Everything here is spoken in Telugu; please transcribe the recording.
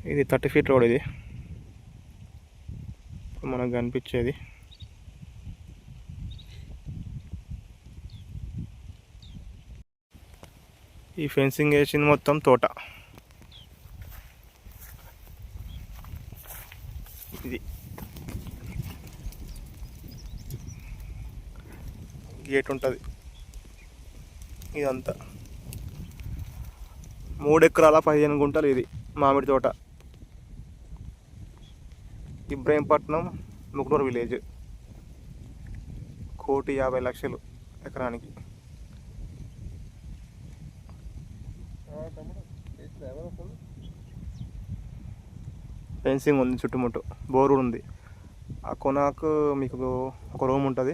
ఇది 30 ఫీట్ రోడ్. ఇది మనకు కనిపించేది. ఈ ఫెన్సింగ్ వేసింది మొత్తం తోట. ఇది గేట్ ఉంటుంది. ఇదంతా 3 ఎకరాల 15 గుంటలు. ఇది మామిడి తోట. ఇబ్రహీంపట్నం ముగ్నూరు విలేజ్. 1,50,00,000 ఎకరానికి. ఫెన్సింగ్ ఉంది చుట్టుముట్టు. బోరు ఉంది. ఆ కొనాకు మీకు ఒక రూమ్ ఉంటుంది.